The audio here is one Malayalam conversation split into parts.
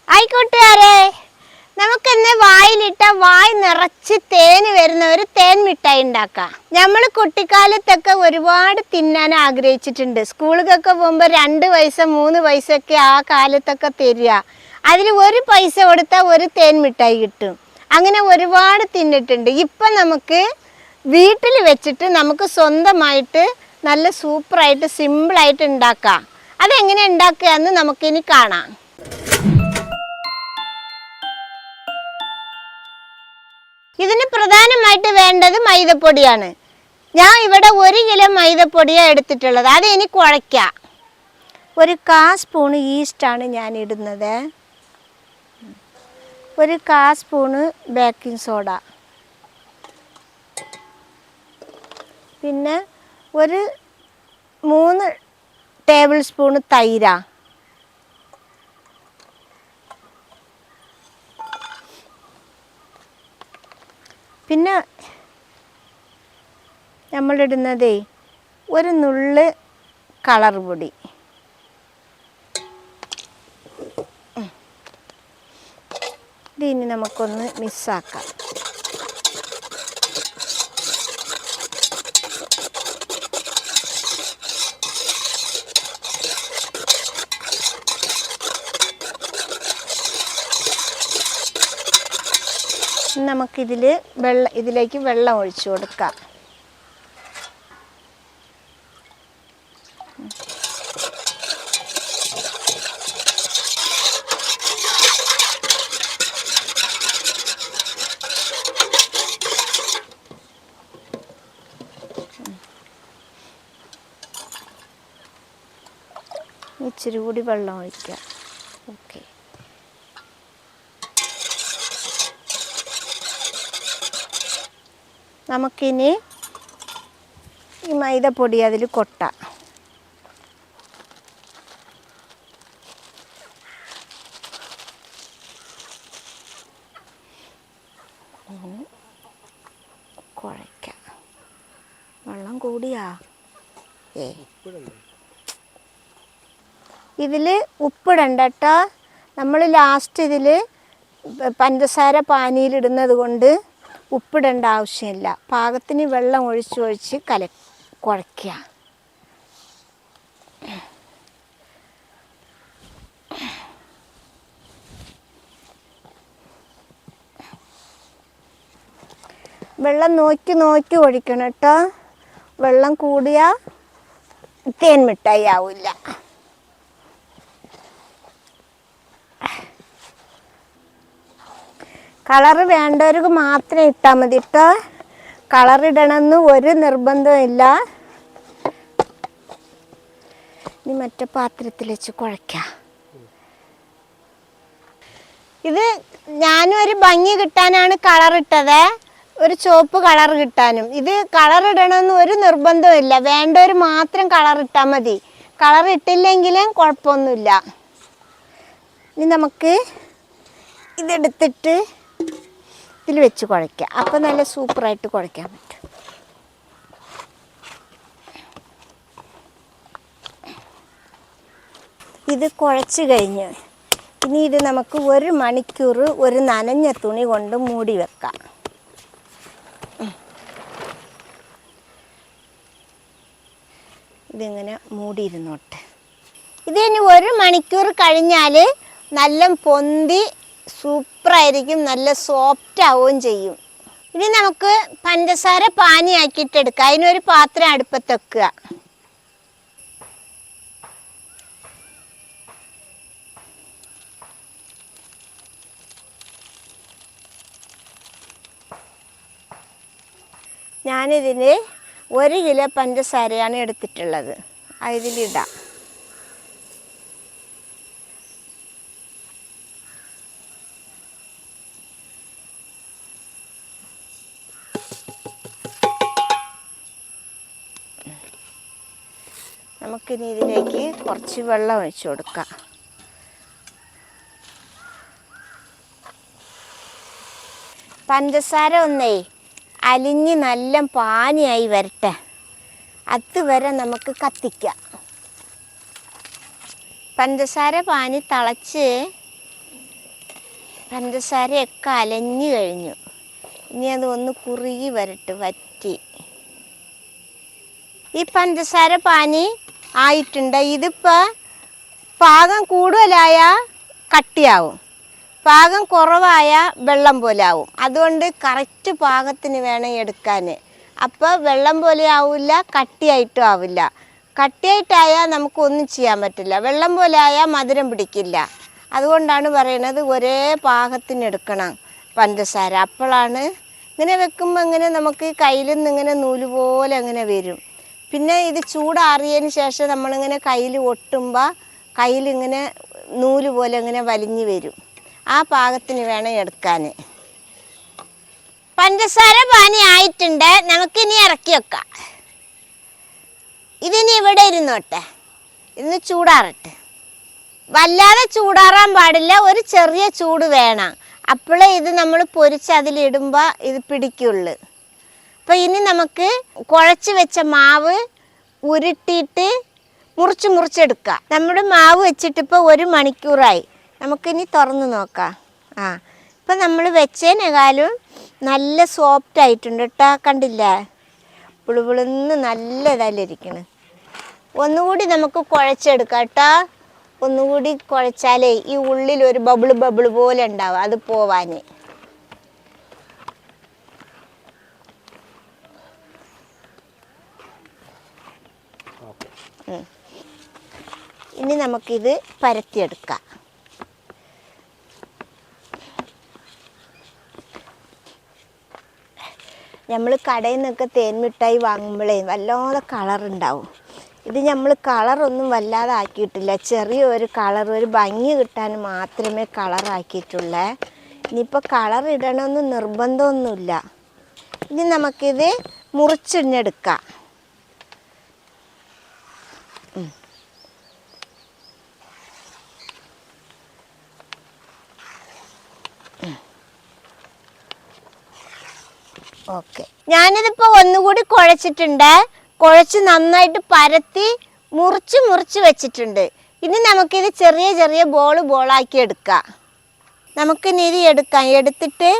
ആയിക്കോട്ടുകാരെ, നമുക്കിന്ന് വായിലിട്ട വായി നിറച്ച് തേന് വരുന്ന ഒരു തേൻ മിഠായി ഉണ്ടാക്കാം. നമ്മൾ കുട്ടിക്കാലത്തൊക്കെ ഒരുപാട് തിന്നാൻ ആഗ്രഹിച്ചിട്ടുണ്ട്. സ്കൂളിലൊക്കെ പോകുമ്പോൾ 2 പൈസ 3 പൈസയൊക്കെ ആ കാലത്തൊക്കെ തരിക. അതിൽ 1 പൈസ കൊടുത്താൽ ഒരു തേൻ മിഠായി കിട്ടും. അങ്ങനെ ഒരുപാട് തിന്നിട്ടുണ്ട്. ഇപ്പം നമുക്ക് വീട്ടിൽ വെച്ചിട്ട് നമുക്ക് സ്വന്തമായിട്ട് നല്ല സൂപ്പറായിട്ട് സിമ്പിളായിട്ട് ഉണ്ടാക്കാം. അതെങ്ങനെ ഉണ്ടാക്കുക എന്ന് നമുക്കിനി കാണാം. ഇതിന് പ്രധാനമായിട്ട് വേണ്ടത് മൈദപ്പൊടിയാണ്. ഞാൻ ഇവിടെ 1 കിലോ മൈദപ്പൊടിയാണ് എടുത്തിട്ടുള്ളത്. അത് ഇനി കുഴയ്ക്കാം. 1/4 സ്പൂണ് ഈസ്റ്റാണ് ഞാൻ ഇടുന്നത്. 1/4 സ്പൂണ് ബേക്കിംഗ് സോഡ, പിന്നെ 3 ടേബിൾ സ്പൂണ് തൈര, പിന്നെ നമ്മളിടുന്നതേ 1 നുള്ള് കളർ പൊടി. ഇതിനി നമുക്കൊന്ന് മിക്സാക്കാം. ഇതിലേക്ക് വെള്ളം ഒഴിച്ചു കൊടുക്കാം. ഇച്ചിരി കൂടി വെള്ളം ഒഴിക്കുക. ഓക്കെ, നമുക്കിനി ഈ മൈദപ്പൊടി അതിൽ കൊട്ടാം. കുഴയ്ക്കാം. വെള്ളം കൂടിയാ? ഇതിൽ ഉപ്പിടണ്ട കേട്ടോ. നമ്മൾ ലാസ്റ്റ് ഇതിൽ പഞ്ചസാര പാനിയിലിടുന്നത് കൊണ്ട് ഉപ്പിടേണ്ട ആവശ്യമില്ല. പാകത്തിന് വെള്ളം ഒഴിച്ച് കുഴയ്ക്കുക. വെള്ളം നോക്കി ഒഴിക്കണം കേട്ടോ. വെള്ളം കൂടിയാൽ തേൻ മിഠായി ആവില്ല. കളറ് വേണ്ടവർക്ക് മാത്രം ഇട്ടാൽ മതി കേട്ടോ. കളറിടണമെന്ന് ഒരു നിർബന്ധമില്ല. ഇനി മറ്റേ പാത്രത്തിൽ വെച്ച് കുഴയ്ക്കാം. ഇത് ഞാനും ഒരു ഭംഗി കിട്ടാനാണ് കളറിട്ടത്, ഒരു ചുവപ്പ് കളർ കിട്ടാനും. ഇത് കളറിടണമെന്ന് ഒരു നിർബന്ധമില്ല. വേണ്ടവർ മാത്രം കളറിട്ടാൽ മതി. കളറിട്ടില്ലെങ്കിലും കുഴപ്പമൊന്നുമില്ല. ഇനി നമുക്ക് ഇതെടുത്തിട്ട് ഇതിൽ വെച്ച് കുഴയ്ക്കാം. അപ്പോൾ നല്ല സൂപ്പറായിട്ട് കുഴയ്ക്കാൻ പറ്റും. ഇത് കുഴച്ച് കഴിഞ്ഞ് ഇനി ഇത് നമുക്ക് 1 മണിക്കൂർ ഒരു നനഞ്ഞ തുണി കൊണ്ട് മൂടി വെക്കാം. ഇതിങ്ങനെ മൂടിയിരുന്നോട്ടെ. ഇതിന് 1 മണിക്കൂർ കഴിഞ്ഞാൽ നല്ല പൊന്തി സൂപ്പറായിരിക്കും, നല്ല സോഫ്റ്റ് ആവുകയും ചെയ്യും. ഇനി നമുക്ക് പഞ്ചസാര പാനിയാക്കിയിട്ടെടുക്കാം. അതിനൊരു പാത്രം അടുപ്പത്ത് വെക്കുക. ഞാനിതിന് 1 കിലോ പഞ്ചസാരയാണ് എടുത്തിട്ടുള്ളത്. അതിലിടാം. നമുക്കിനി ഇതിലേക്ക് കുറച്ച് വെള്ളം ഒഴിച്ചു കൊടുക്കാം. പഞ്ചസാര ഒന്നേ അലിഞ്ഞ് നല്ല പാനിയായി വരട്ടെ. അതുവരെ നമുക്ക് കത്തിക്കാം. പഞ്ചസാര പാനി തിളച്ച് പഞ്ചസാരയൊക്കെ അലഞ്ഞു കഴിഞ്ഞു. ഇനി അത് ഒന്ന് കുറുകി വരട്ടെ, വറ്റി. ഈ പഞ്ചസാര പാനി ആയിട്ടുണ്ട്. ഇതിപ്പോൾ പാകം കൂടുതലായ കട്ടിയാവും, പാകം കുറവായ വെള്ളം പോലെ ആവും. അതുകൊണ്ട് കറക്റ്റ് പാകത്തിന് വേണം എടുക്കാൻ. അപ്പോൾ വെള്ളം പോലെ ആവില്ല, കട്ടിയായിട്ടും ആവില്ല. കട്ടിയായിട്ടായാൽ നമുക്കൊന്നും ചെയ്യാൻ പറ്റില്ല, വെള്ളം പോലെ ആയാൽ മധുരം പിടിക്കില്ല. അതുകൊണ്ടാണ് പറയണത് ഒരേ പാകത്തിന് എടുക്കണം പഞ്ചസാര. അപ്പോഴാണ് ഇങ്ങനെ വെക്കുമ്പോൾ ഇങ്ങനെ നമുക്ക് കയ്യിൽ നിന്ന് ഇങ്ങനെ നൂല് പോലെ അങ്ങനെ വരും. പിന്നെ ഇത് ചൂടാറിയതിന് ശേഷം നമ്മളിങ്ങനെ കയ്യിൽ ഒട്ടുമ്പോൾ കയ്യിലിങ്ങനെ നൂല് പോലെ ഇങ്ങനെ വലിഞ്ഞു വരും. ആ പാകത്തിന് വേണം എടുക്കാൻ. പഞ്ചസാര പാനി ആയിട്ടുണ്ട്, നമുക്കിനി ഇറക്കി വെക്കാം. ഇതിനി ഇവിടെ ഇരുന്നോട്ടെ, ഇന്ന് ചൂടാറട്ടെ. വല്ലാതെ ചൂടാറാൻ പാടില്ല, ഒരു ചെറിയ ചൂട് വേണം. അപ്പോഴേ ഇത് നമ്മൾ പൊരിച്ച് അതിലിടുമ്പോൾ ഇത് പിടിക്കുള്ളൂ. അപ്പോൾ ഇനി നമുക്ക് കുഴച്ച് വെച്ച മാവ് ഉരുട്ടിയിട്ട് മുറിച്ചെടുക്കുക. നമ്മുടെ മാവ് വെച്ചിട്ടിപ്പോൾ 1 മണിക്കൂറായി. നമുക്കിനി തുറന്ന് നോക്കാം. ഇപ്പം നമ്മൾ വെച്ചതിനേക്കാളും നല്ല സോഫ്റ്റ് ആയിട്ടുണ്ട് കേട്ടോ. കണ്ടില്ലേ, പുളുപുളുന്ന് നല്ല ഇതല്ലിരിക്കണം. ഒന്നുകൂടി നമുക്ക് കുഴച്ചെടുക്കാം കേട്ടോ. ഒന്നുകൂടി കുഴച്ചാലേ ഈ ഉള്ളിലൊരു ബബിള് പോലെ ഉണ്ടാവും, അത് പോവാൻ. ഇനി നമുക്കിത് പരത്തിയെടുക്കാം. നമ്മൾ കടയിൽ നിന്നൊക്കെ തേൻ മിഠായി വാങ്ങുമ്പോഴേ വല്ലാതെ കളറുണ്ടാവും. ഇത് നമ്മൾ കളറൊന്നും വല്ലാതെ ആക്കിയിട്ടില്ല, ചെറിയൊരു കളർ, ഒരു ഭംഗി കിട്ടാൻ മാത്രമേ കളറാക്കിയിട്ടുള്ളൂ. ഇനിയിപ്പോൾ കളർ ഇടണമെന്ന് നിർബന്ധമൊന്നുമില്ല. ഇനി നമുക്കിത് മുറിച്ചിഞ്ഞെടുക്കാം. ഓക്കെ, ഞാനിതിപ്പോൾ ഒന്നുകൂടി കുഴച്ചിട്ടുണ്ട്. കുഴച്ച് നന്നായിട്ട് പരത്തി മുറിച്ച് വെച്ചിട്ടുണ്ട്. ഇനി നമുക്കിത് ചെറിയ ബോളാക്കി എടുക്കാം. നമുക്കിനി ഇത് എടുത്തിട്ട്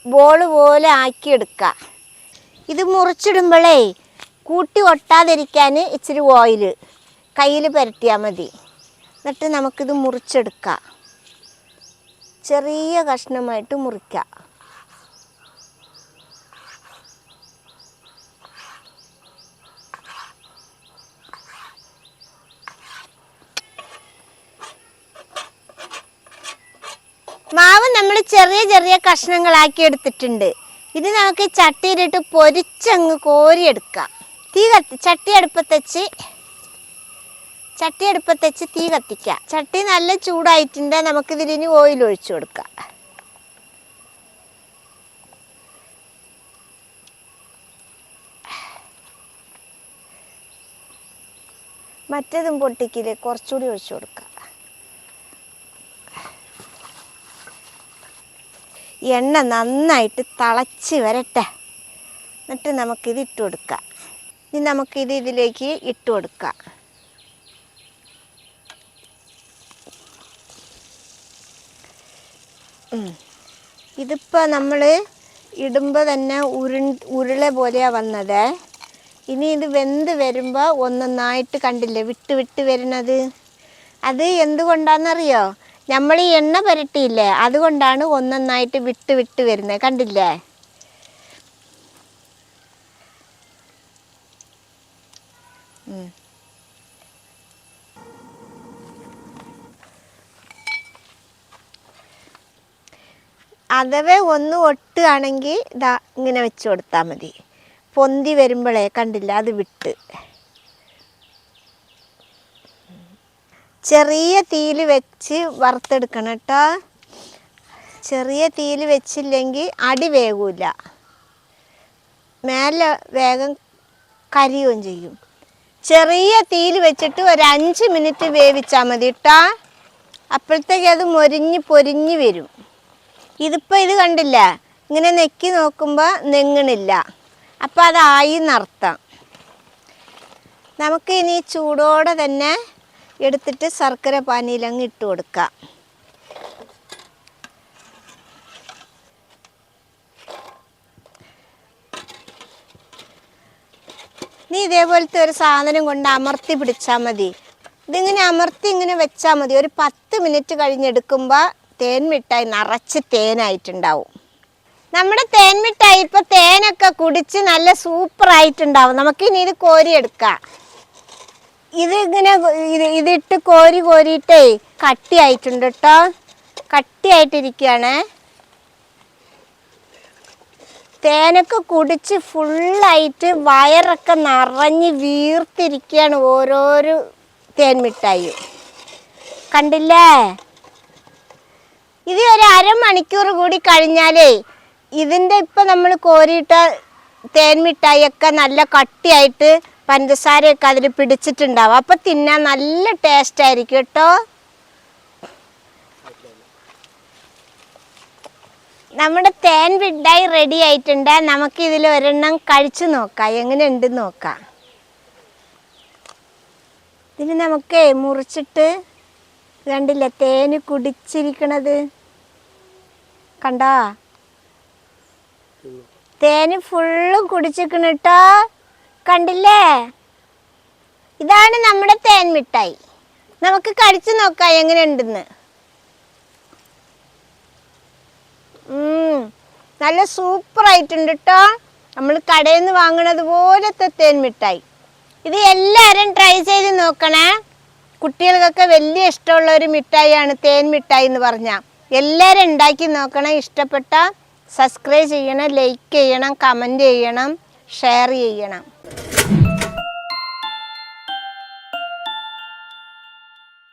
ബോൾ പോലെ ആക്കിയെടുക്കാം. ഇത് മുറിച്ചിടുമ്പോഴേ കൂട്ടി ഒട്ടാതിരിക്കാൻ ഇച്ചിരി ഓയിൽ കയ്യിൽ പുരട്ടിയാൽ മതി. എന്നിട്ട് നമുക്കിത് മുറിച്ചെടുക്കാം. ചെറിയ കഷ്ണമായിട്ട് മുറിക്കാം. മാവ് നമ്മൾ ചെറിയ കഷ്ണങ്ങളാക്കി എടുത്തിട്ടുണ്ട്. ഇത് നമുക്ക് ചട്ടിയിലിട്ട് പൊരിച്ചങ്ങ് കോരിയെടുക്കാം. ചട്ടി അടുപ്പത്ത് തീ കത്തിക്കാം. ചട്ടി നല്ല ചൂടായിട്ടുണ്ട്. നമുക്കിതിലിനി ഓയിൽ ഒഴിച്ചു കൊടുക്കാം. മറ്റേതും പൊട്ടിക്കില്ലേ, കുറച്ചുകൂടി ഒഴിച്ചു കൊടുക്കാം. എണ്ണ നന്നായിട്ട് തിളച്ച് വരട്ടെ. എന്നിട്ട് നമുക്കിത് ഇട്ട് കൊടുക്കാം. ഇനി നമുക്കിത് ഇതിലേക്ക് ഇട്ട് കൊടുക്കാം. ഇതിപ്പോൾ നമ്മൾ ഇടുമ്പോൾ തന്നെ ഉരുള പോലെയാണ് വന്നത്. ഇനി ഇത് വെന്ത് വരുമ്പോൾ ഒന്നൊന്നായിട്ട് കണ്ടില്ലേ വിട്ട് വരുന്നത്. അത് എന്തുകൊണ്ടാണെന്നറിയോ, നമ്മൾ ഈ എണ്ണ പുരട്ടിയില്ലേ, അതുകൊണ്ടാണ് ഒന്നൊന്നായിട്ട് വിട്ട് വരുന്നത്. കണ്ടില്ലേ? അഥവാ ഒന്ന് ഒട്ടുകയാണെങ്കിൽ ഇതാ ഇങ്ങനെ വെച്ച് കൊടുത്താൽ മതി. പൊന്തി വരുമ്പോഴേ കണ്ടില്ല, അത് വിട്ട്. ചെറിയ തീയിൽ വെച്ച് വറുത്തെടുക്കണം കേട്ടോ. ചെറിയ തീയിൽ വെച്ചില്ലെങ്കിൽ അടി വേകില്ല, മേലെ വേഗം കരിയുകയും ചെയ്യും. ചെറിയ തീയിൽ വെച്ചിട്ട് ഒരു 5 മിനിറ്റ് വേവിച്ചാൽ മതി കേട്ടോ. അപ്പോഴത്തേക്ക് അത് പൊരിഞ്ഞ് വരും. ഇതിപ്പോൾ ഇത് കണ്ടില്ല, ഇങ്ങനെ നെക്കി നോക്കുമ്പോൾ നെങ്ങണില്ല, അപ്പോൾ അതായി എന്നർത്ഥം. നമുക്ക് ഇനി ചൂടോടെ തന്നെ എടുത്തിട്ട് ശർക്കര പാനിയിലങ്ങ് ഇട്ട് കൊടുക്കാം. നീ ഇതേപോലത്തെ ഒരു സാധനം കൊണ്ട് അമർത്തി പിടിച്ചാൽ മതി. ഇതിങ്ങനെ അമർത്തി ഇങ്ങനെ വെച്ചാൽ മതി. ഒരു 10 മിനിറ്റ് കഴിഞ്ഞെടുക്കുമ്പോൾ തേൻ മിഠായി നിറച്ച് തേനായിട്ടുണ്ടാവും. നമ്മുടെ തേൻ മിഠായി ഇപ്പോൾ തേനൊക്കെ കുടിച്ച് നല്ല സൂപ്പറായിട്ടുണ്ടാവും. നമുക്കിനി ഇത് കോരിയെടുക്കാം. ഇതിങ്ങനെ ഇതിട്ട് കോരിയിട്ടേ കട്ടിയായിട്ടുണ്ട് കേട്ടോ. കട്ടിയായിട്ടിരിക്കുകയാണ്. തേനൊക്കെ കുടിച്ച് ഫുള്ളായിട്ട് വയറൊക്കെ നിറഞ്ഞ് വീർത്തിരിക്കുകയാണ് ഓരോരോ തേൻ മിഠായി. കണ്ടില്ലേ? ഇത് ഒരു അരമണിക്കൂർ കൂടി കഴിഞ്ഞാലേ ഇതിൻ്റെ ഇപ്പം നമ്മൾ കോരിയിട്ട തേൻ മിഠായിയൊക്കെ നല്ല കട്ടിയായിട്ട് പഞ്ചസാരയൊക്കെ അതിൽ പിടിച്ചിട്ടുണ്ടാവും. അപ്പം തിന്നാൻ നല്ല ടേസ്റ്റ് ആയിരിക്കും കേട്ടോ. നമ്മുടെ തേൻ മിഠായി റെഡി ആയിട്ടുണ്ട്. നമുക്ക് ഇതിൽ ഒരെണ്ണം കഴിച്ചു നോക്കാം, എങ്ങനെയുണ്ടെന്ന് നോക്കാം. ഇതിന് നമുക്ക് മുറിച്ചിട്ട് കണ്ടില്ല തേന് കുടിച്ചിരിക്കണത് കണ്ടോ? തേന് ഫുള്ളും കുടിച്ചിരിക്കണ കേട്ടോ. കണ്ടില്ലേ? ഇതാണ് നമ്മുടെ തേൻ മിഠായി. നമുക്ക് കഴിച്ചു നോക്കാം എങ്ങനെയുണ്ടെന്ന്. നല്ല സൂപ്പറായിട്ടുണ്ട് കേട്ടോ. നമ്മൾ കടയിൽ നിന്ന് വാങ്ങണത് പോലത്തെ തേൻ മിഠായി. ഇത് എല്ലാവരും ട്രൈ ചെയ്ത് നോക്കണേ. കുട്ടികൾക്കൊക്കെ വലിയ ഇഷ്ടമുള്ള ഒരു മിഠായിയാണ് തേൻ മിഠായി എന്ന് പറഞ്ഞാൽ. എല്ലാവരും ഉണ്ടാക്കി നോക്കണം. ഇഷ്ടപ്പെട്ട സബ്സ്ക്രൈബ് ചെയ്യണം, ലൈക്ക് ചെയ്യണം, കമൻറ്റ് ചെയ്യണം, ഷെയർ ചെയ്യണം.